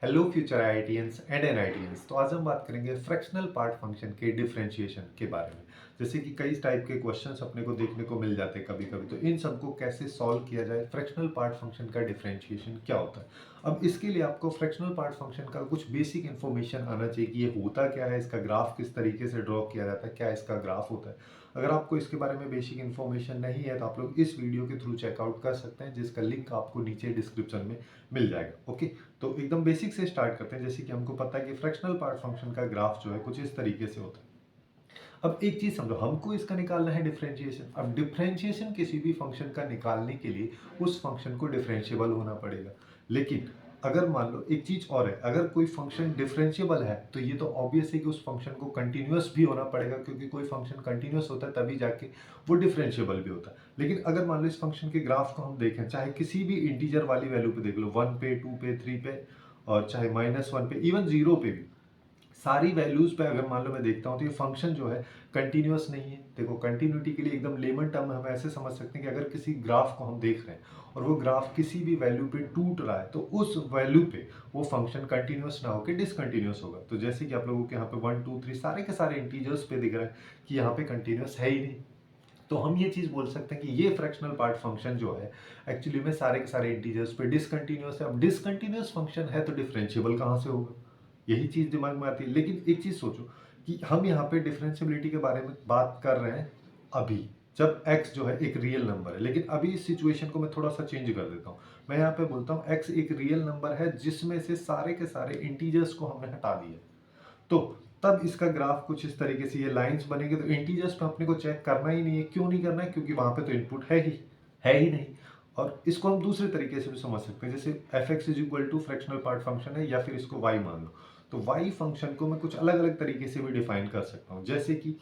Hello future IITians and NITians. तो आज हम बात करेंगे फ्रैक्शनल पार्ट फंक्शन के डिफरेंशिएशन के बारे में। जैसे कि कई टाइप के क्वेश्चंस अपने को देखने को मिल जाते हैं कभी कभी, तो इन सबको कैसे सॉल्व किया जाए, फ्रैक्शनल पार्ट फंक्शन का डिफरेंशिएशन क्या होता है। अब इसके लिए आपको फ्रैक्शनल पार्ट फंक्शन का कुछ बेसिक इन्फॉर्मेशन आना चाहिए कि ये होता क्या है, इसका ग्राफ किस तरीके से ड्रॉ किया जाता है, क्या इसका ग्राफ होता है। अगर आपको इसके बारे में बेसिक इन्फॉर्मेशन नहीं है तो आप लोग इस वीडियो के थ्रू चेकआउट कर सकते हैं, जिसका लिंक आपको नीचे डिस्क्रिप्शन में मिल जाएगा। ओके, तो एकदम बेसिक से स्टार्ट करते हैं। जैसे कि हमको पता है कि फ्रैक्शनल पार्ट फंक्शन का ग्राफ जो है कुछ इस तरीके से होता है। अब एक चीज समझो, हमको इसका निकालना है डिफरेंशिएशन। अब डिफरेंशिएशन किसी भी फंक्शन का निकालने के लिए उस फंक्शन को डिफरेंशिएबल होना पड़ेगा। लेकिन अगर मान लो एक चीज और है, अगर कोई फंक्शन डिफरेंशिएबल है तो ये तो ऑब्वियस है कि उस फंक्शन को कंटिन्यूअस भी होना पड़ेगा, क्योंकि कोई फंक्शन कंटिन्यूअस होता है तभी जाके वो डिफरेंशिएबल भी होता है। लेकिन अगर मान लो इस फंक्शन के ग्राफ को हम देखें, चाहे किसी भी इंटीजर वाली वैल्यू पे देख लो, 1 पे, 2 पे, 3 पे, और चाहे -1 पे, इवन 0 पे भी, सारी वैल्यूज पे अगर मान लो मैं देखता हूँ तो ये फंक्शन जो है कंटिन्यूअस नहीं है। देखो, कंटिन्यूटी के लिए एकदम लेमन टर्म हम ऐसे समझ सकते हैं कि अगर किसी ग्राफ को हम देख रहे हैं और वो ग्राफ किसी भी वैल्यू पे टूट रहा है तो उस वैल्यू पे वो फंक्शन कंटिन्यूअस ना होकर डिसकंटिन्यूअस होगा। तो जैसे कि आप लोगों के यहाँ पे 1 2 3 सारे के सारे इंटीजर्स पे दिख रहा है कि यहाँ पे कंटिन्यूअस है ही नहीं, तो हम ये चीज बोल सकते हैं कि ये फ्रैक्शनल पार्ट फंक्शन जो है एक्चुअली में सारे के सारे इंटीजर्स पे डिसकंटिन्यूअस है। अब डिसकंटिन्यूअस फंक्शन है तो डिफरेंशिएबल कहाँ से होगा, यही चीज दिमाग में आती है। लेकिन एक चीज सोचो कि हम यहाँ पे डिफरेंशियबिलिटी के बारे में बात कर रहे हैं अभी, जब x जो है एक रियल नंबर है। लेकिन अभी इस सिचुएशन को मैं थोड़ा सा चेंज कर देता हूँ। मैं यहाँ पे बोलता हूँ x एक रियल नंबर है जिसमें से सारे के सारे इंटीजर्स को हमने हटा दिया, तो तब इसका ग्राफ कुछ इस तरीके से ये लाइंस बनेंगे। तो इंटीजर्स पे अपने को चेक करना ही नहीं है। क्यों नहीं करना है? क्योंकि वहां पे तो इनपुट है ही नहीं। और इसको हम दूसरे तरीके से भी समझ सकते हैं, जैसे f x is equal to fractional part function है, या फिर इसको वाई मान लो, तो वाई फंक्शन को मैं कुछ अलग अलग तरीके से भी डिफाइन कर सकता हूँ। जैसे कि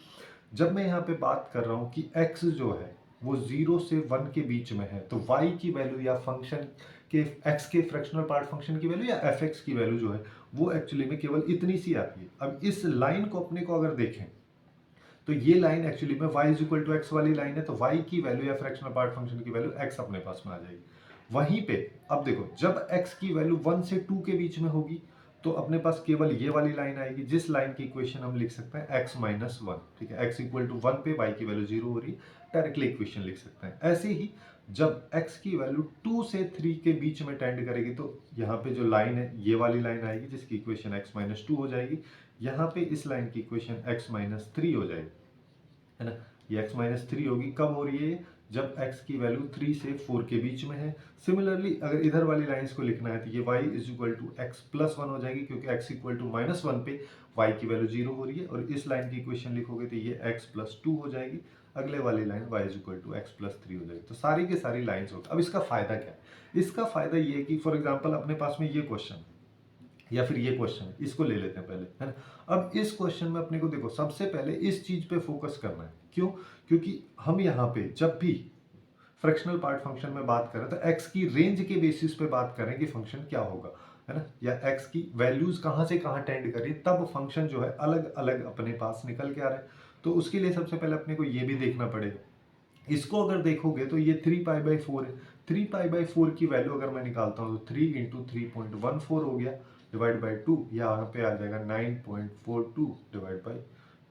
जब मैं यहाँ पे बात कर रहा हूँ कि x जो है वो 0 से 1 के बीच में है, तो y की वैल्यू या फंक्शन के x के फ्रैक्शनल पार्ट फंक्शन की वैल्यू या fx की वैल्यू जो है वो एक्चुअली में केवल इतनी सी आती है। अब इस लाइन को अपने को अगर देखें तो ये लाइन एक्चुअली में y is equal to x वाली लाइन है, तो y की वैल्यू या फ्रैक्शनल पार्ट फंक्शन की वैल्यू x अपने पास में आ जाएगी। वहीं पे अब देखो, जब x की वैल्यू 1 से 2 के बीच में होगी तो अपने पास केवल ये वाली लाइन आएगी, जिस लाइन की इक्वेशन हम लिख सकते हैं x माइनस 1। ठीक है, x इक्वल टू 1 पे y की वैल्यू 0 हो रही है, डायरेक्टली इक्वेशन लिख सकते हैं। ऐसे ही जब x की वैल्यू 2 से 3 के बीच में टेंड करेगी तो यहाँ पे जो लाइन है ये वाली लाइन आएगी, जिसकी इक्वेशन x माइनस 2 हो जाएगी। यहाँ पे इस लाइन की इक्वेशन x माइनस 3 हो जाएगी, है ना। ये x माइनस 3 होगी, कब हो रही है? जब x की वैल्यू 3 से 4 के बीच में है। सिमिलरली अगर इधर वाली लाइंस को लिखना है तो ये y is equal to x plus 1 हो जाएगी, क्योंकि x इक्वल टू माइनस 1 पे y की वैल्यू 0 हो रही है। और इस लाइन की इक्वेशन लिखोगे तो ये x प्लस 2 हो जाएगी। अगले वाली line y is equal to x plus 3 हो जाएगी। तो सारी की सारी लाइन्स होगी। अब इसका फायदा क्या है? इसका फायदा ये है कि फॉर एग्जाम्पल अपने पास में ये क्वेश्चन या फिर ये क्वेश्चन है, इसको ले लेते हैं पहले, है ना। अब इस क्वेश्चन में अपने को देखो, सबसे पहले इस चीज पे फोकस करना है। क्यों? क्योंकि हम यहाँ पे जब भी फ्रैक्शनल पार्ट फंक्शन में बात करें तो x की रेंज के बेसिस पे बात करें कि फंक्शन क्या होगा, है ना, या x की वैल्यूज कहाँ से कहाँ टेंड करें, तब फंक्शन जो है अलग अलग अपने पास निकल के आ रहा है। तो उसके लिए सबसे पहले अपने को ये भी देखना पड़ेगा। इसको अगर देखोगे तो ये 3π/4 है। 3π/4 की वैल्यू अगर मैं निकालता हूँ तो 3 इंटू 3.14 हो गया, डिवाइड बाई 2, यहाँ पे आ जाएगा 9.42 डिवाइड बाई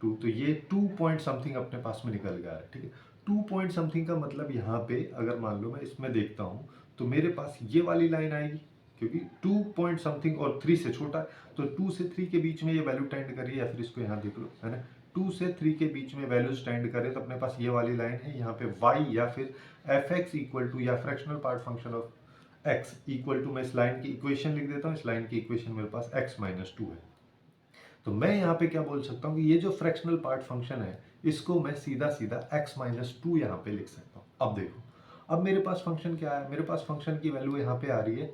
2। तो ये 2 पॉइंट समथिंग अपने पास में निकल गया है। ठीक है, 2 पॉइंट समथिंग का मतलब यहाँ पे अगर मान लो मैं इसमें देखता हूँ तो मेरे पास ये वाली लाइन आएगी, क्योंकि 2 पॉइंट समथिंग और 3 से छोटा है, तो 2 से 3 के बीच में ये वैल्यू टेंड करिए, या फिर इसको यहाँ देख लो, है ना। 2 से 3 के बीच में वैल्यू स्टैंड करें तो अपने पास ये वाली लाइन है। यहाँ पे y या फिर एफ एक्स इक्वल टू या fractional part function of x equal to, मैं इस लाइन की इक्वेशन लिख देता हूँ। इस लाइन की इक्वेशन मेरे पास x माइनस 2 है। तो मैं यहाँ पे क्या बोल सकता हूँ कि ये जो फ्रैक्शनल पार्ट फंक्शन है इसको मैं सीधा सीधा x माइनस 2 यहाँ पे लिख सकता हूँ। अब देखो, अब मेरे पास फंक्शन क्या है? मेरे पास फंक्शन की वैल्यू यहाँ पे आ रही है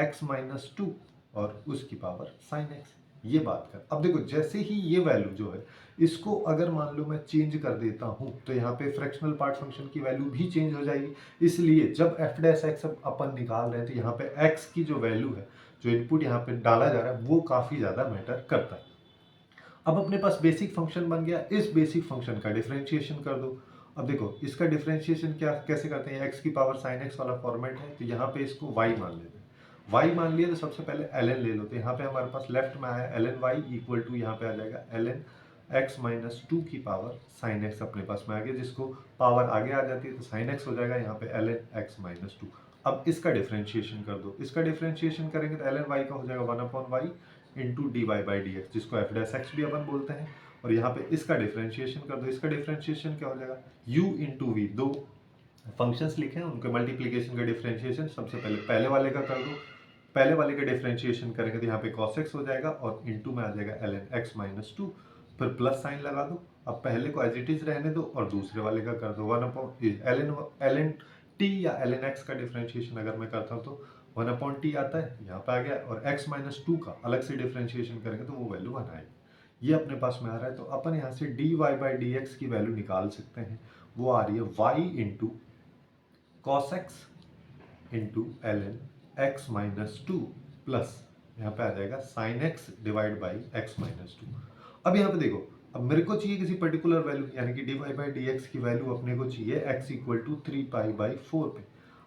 x माइनस 2 और उसकी पावर साइन x। ये बात कर, अब देखो, जैसे ही ये वैल्यू जो है इसको अगर मान लो मैं चेंज कर देता हूं तो यहाँ पे फ्रैक्शनल पार्ट फंक्शन की वैल्यू भी चेंज हो जाएगी। इसलिए जब एफ डैश एक्स अपन निकाल रहे हैं तो यहाँ पे एक्स की जो वैल्यू है, जो इनपुट यहाँ पे डाला जा रहा है, वो काफी ज्यादा मैटर करता है। अब अपने पास बेसिक फंक्शन बन गया, इस बेसिक फंक्शन का डिफरेंशिएशन कर दो। अब देखो, इसका डिफरेंशिएशन क्या कैसे करते हैं? एक्स की पावर साइन एक्स वाला फॉर्मेट है, तो यहाँ पे इसको y मान लेते हैं। y मान लिया तो सबसे पहले ln ले लो, तो यहाँ पे हमारे पास लेफ्ट में आया ln y इक्वल टू यहाँ पे आ जाएगा ln x माइनस टू की पावर साइन x अपने पास में आ गया, जिसको पावर आगे आ जाती है तो साइन x हो जाएगा यहाँ पे ln x माइनस टू। अब इसका डिफरेंशिएशन कर दो, इसका डिफरेंशिएशन करेंगे तो ln y का हो जाएगा 1/y into d y by d x, जिसको एफ डैश एक्स भी अपन बोलते हैं। और यहाँ पे इसका डिफरेंशिएशन कर दो, इसका डिफरेंशिएशन क्या हो जाएगा u इंटू वी, दो फंक्शंस लिखे हैं उनके मल्टीप्लीकेशन का डिफरेंशिएशन सबसे पहले वाले का कर दो, पहले वाले का डिफरेंशिएशन करेंगे तो यहाँ पे cos x हो जाएगा और इनटू में आ जाएगा ln x माइनस टू, फिर प्लस साइन लगा दो। अब पहले को एज इट इज रहने दो और दूसरे वाले का कर दो 1/ln t या ln x का डिफरेंशिएशन अगर मैं करता हूँ तो 1/t आता है, यहाँ पे आ गया, और x माइनस टू का अलग से डिफरेंशिएशन करेंगे तो वो वैल्यू 1 आएगी। ये अपने पास में आ रहा है, तो अपन यहाँ से dy बाई डी एक्स की वैल्यू निकाल सकते हैं। वो आ रही है y into cos x into ln x minus two plus यहाँ पे आ जाएगा sin x divide by x minus two. अब यहाँ पे देखो, अब मेरे को चाहिए किसी पर्टिकुलर वैल्यू, यानी कि dy बाई डी एक्स की वैल्यू अपने को चाहिए x इक्वल टू 3π/4 पे।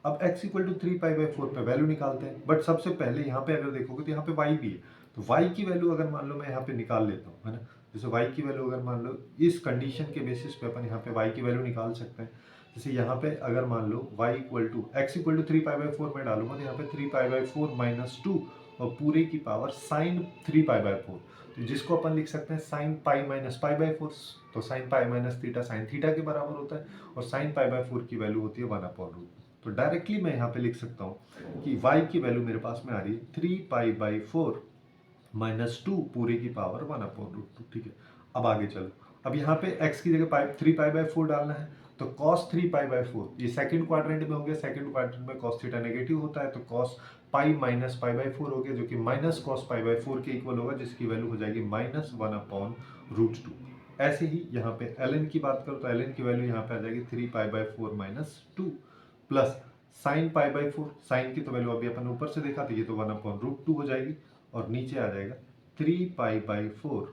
अब x इक्वल टू 3π/4 पे वैल्यू निकालते हैं, बट सबसे पहले यहाँ पे अगर देखोगे तो यहाँ पे y भी है, तो y की वैल्यू अगर मान लो मैं यहाँ पे निकाल लेता हूँ, है ना, जैसे y की वैल्यू अगर मान लो इस कंडीशन के बेसिस पे अपन यहाँ पे y की वैल्यू निकाल सकते हैं। जैसे यहाँ पे अगर मान लो y equal to x equal to 3π/4 में डालूंगा तो यहाँ पे 3π/4 माइनस टू और पूरे की पावर साइन 3π/4, तो जिसको अपन लिख सकते हैं साइन पाई माइनस π/4, तो sine pi minus theta sine theta के बराबर होता है, और साइन π/4 की वैल्यू होती है 1/√। तो डायरेक्टली मैं यहाँ पे लिख सकता हूँ कि y की वैल्यू मेरे पास में आ रही है 3π/4 माइनस टू पूरे की पावर 1/√। ठीक है, अब आगे चलो, अब यहाँ पे x की जगह 3π/4 डालना है, तो cos 3π/4 ये सेकंड क्वाड्रेंट में हो गया, सेकंड क्वाड्रेंट में cos थीटा नेगेटिव होता है, तो cos पाई माइनस π/4 हो गया, जो कि माइनस cos π/4 के इक्वल होगा, जिसकी वैल्यू हो जाएगी -1/√2। ऐसे ही यहाँ पे ln की बात करो तो ln की वैल्यू यहाँ पे आ जाएगी 3π/4 minus two plus sine π/4, sine की तो वैल्यू अभी अपन ऊपर से देखा, तो ये तो 1/√2 हो जाएगी, और नीचे आ जाएगा 3π/4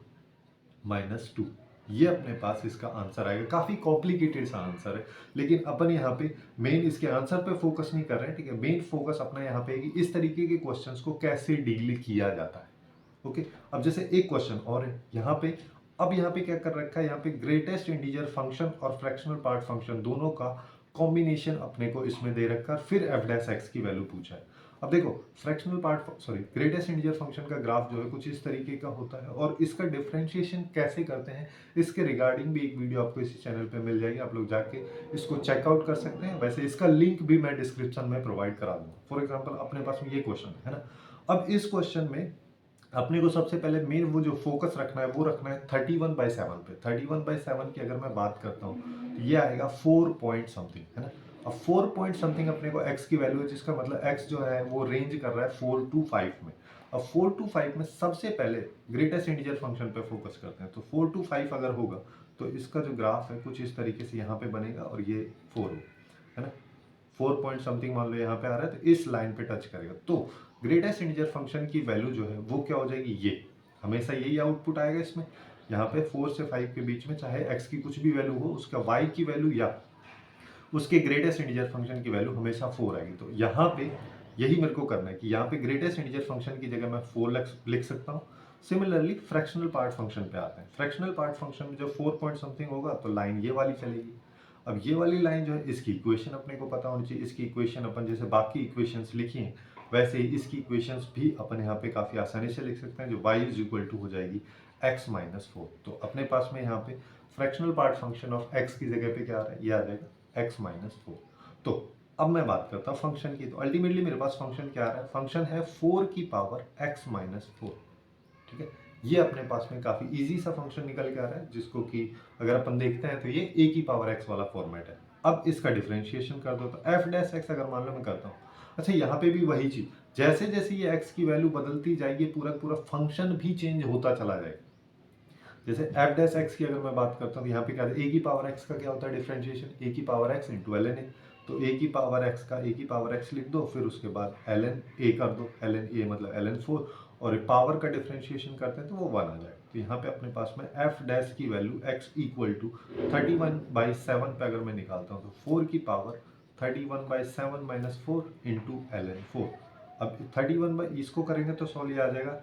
माइनस टू। ये अपने पास इसका आंसर आएगा। काफी कॉम्प्लिकेटेड सा आंसर है, लेकिन अपन यहाँ पे मेन इसके आंसर पे फोकस नहीं कर रहे हैं, ठीक है। मेन फोकस अपना यहाँ पे है कि इस तरीके के क्वेश्चंस को कैसे डील किया जाता है। ओके, अब जैसे एक क्वेश्चन और है यहाँ पे, अब यहाँ पे क्या कर रखा है, यहाँ पे ग्रेटेस्ट इंटीजर फंक्शन और फ्रैक्शनल पार्ट फंक्शन दोनों का कॉम्बिनेशन अपने को इसमें दे रखा है, फिर एफ डैश एक्स की वैल्यू पूछा है। अब देखो, fractional part greatest integer function का ग्राफ जो है कुछ इस तरीके का होता है, और इसका डिफरेंशिएशन कैसे करते हैं इसके रिगार्डिंग भी एक वीडियो आपको इसी चैनल पे मिल जाएगी, आप लोग जाके इसको चेकआउट कर सकते हैं। वैसे इसका लिंक भी मैं डिस्क्रिप्शन में प्रोवाइड करा दूंगा। फॉर एग्जाम्पल अपने पास में ये क्वेश्चन है ना, अब इस क्वेश्चन में अपने को सबसे पहले मेन वो जो फोकस रखना है वो रखना है 31/7 पे। 31/7 की अगर मैं बात करता हूँ तो ये आएगा 4 पॉइंट समथिंग, है ना। अब 4 पॉइंट समथिंग अपने को x की वैल्यू है, जिसका मतलब x जो है वो रेंज कर रहा है 4 to 5 में। अब 4 to 5 में सबसे पहले ग्रेटेस्ट इंटीजर फंक्शन पे फोकस करते हैं, तो 4 to 5 अगर होगा तो इसका जो ग्राफ है कुछ इस तरीके से यहाँ पे बनेगा, और ये 4 है ना, 4 पॉइंट समथिंग मान लो यहाँ पे आ रहा है, तो इस लाइन पे टच करेगा, तो ग्रेटेस्ट इंटीजर फंक्शन की वैल्यू जो है वो क्या हो जाएगी, ये हमेशा यही आउटपुट आएगा इसमें। यहाँ पे 4 से 5 के बीच में चाहे x की कुछ भी वैल्यू हो, उसका y की वैल्यू या उसके ग्रेटेस्ट इंटीजर फंक्शन की वैल्यू हमेशा 4 आएगी। तो यहाँ पे यही मेरे को करना है कि यहाँ पे ग्रेटेस्ट इंटीजर फंक्शन की जगह मैं 4 लिख सकता हूँ। सिमिलरली फ्रैक्शनल पार्ट फंक्शन पे आते हैं। फ्रैक्शनल पार्ट फंक्शन में जब 4 पॉइंट समथिंग होगा तो लाइन ये वाली चलेगी। अब ये वाली लाइन जो है इसकी इक्वेशन अपने को पता होनी चाहिए। इसकी इक्वेशन अपन जैसे बाकी इक्वेशंस लिखी हैं वैसे ही इसकी इक्वेशंस भी अपन यहाँ पे काफ़ी आसानी से लिख सकते हैं, जो y इज इक्वल टू हो जाएगी x माइनस 4। तो अपने पास में यहाँ पे fractional part function of x की जगह पे क्या आ रहा है, ये आ जाएगा x माइनस 4। तो अब मैं बात करता हूँ फंक्शन की, तो अल्टीमेटली मेरे पास फंक्शन क्या आ रहा है, फंक्शन है 4 की पावर x माइनस 4। ठीक है, ये अपने पास में काफ़ी इजी सा फंक्शन निकल के आ रहा है, जिसको कि अगर अपन देखते हैं तो ये a की पावर x वाला फॉर्मेट है। अब इसका डिफरेंशिएशन कर दो तो एफ डैश एक्स अगर मान लो मैं करता हूँ, अच्छा यहाँ पे भी वही चीज, जैसे जैसे ये x की वैल्यू बदलती जाएगी पूरा पूरा फंक्शन भी चेंज होता चला जाएगा। जैसे एफ डैश एक्स की अगर मैं बात करता हूँ, यहाँ पे क्या है, a की पावर x का क्या होता है डिफरेंशिएशन, a की power x into ln a। तो a की पावर x का a की पावर x लिख दो, फिर उसके बाद ln a कर दो, ln a मतलब ln 4, और पावर का डिफरेंशिएशन करते हैं तो वो 1 आ जाएगा। तो यहाँ पे अपने पास में f डैश की वैल्यू x इक्वल टू 31/7 पे अगर मैं निकालता हूँ तो 4 की पावर 31/7 माइनस 4 इंटू ln 4। अब 31 बाई इसको करेंगे तो सॉल्व ये आ जाएगा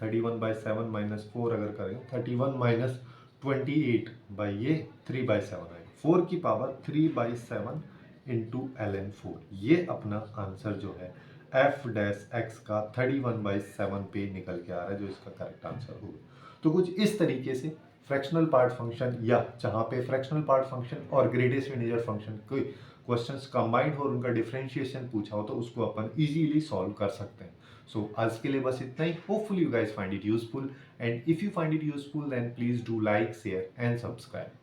31 माइनस 4 अगर करेंगे 31 माइनस 28 बाई ये 3/7 आएगा 4 की पावर 3/7 इंटू ln 4। ये अपना आंसर जो है एफ डैश एक्स का 31/7 पे निकल के आ रहा है, जो इसका करेक्ट आंसर होगा। तो कुछ इस तरीके से फ्रैक्शनल पार्ट फंक्शन, या जहाँ पे फ्रैक्शनल पार्ट फंक्शन और ग्रेटेस्ट इंटीजर फंक्शन कोई क्वेश्चंस कंबाइंड हो और उनका डिफरेंशिएशन पूछा हो, तो उसको अपन इजीली सॉल्व कर सकते हैं। सो आज के लिए बस इतना ही। Hopefully you guys find it useful, and if you find it useful then please do like, share and subscribe.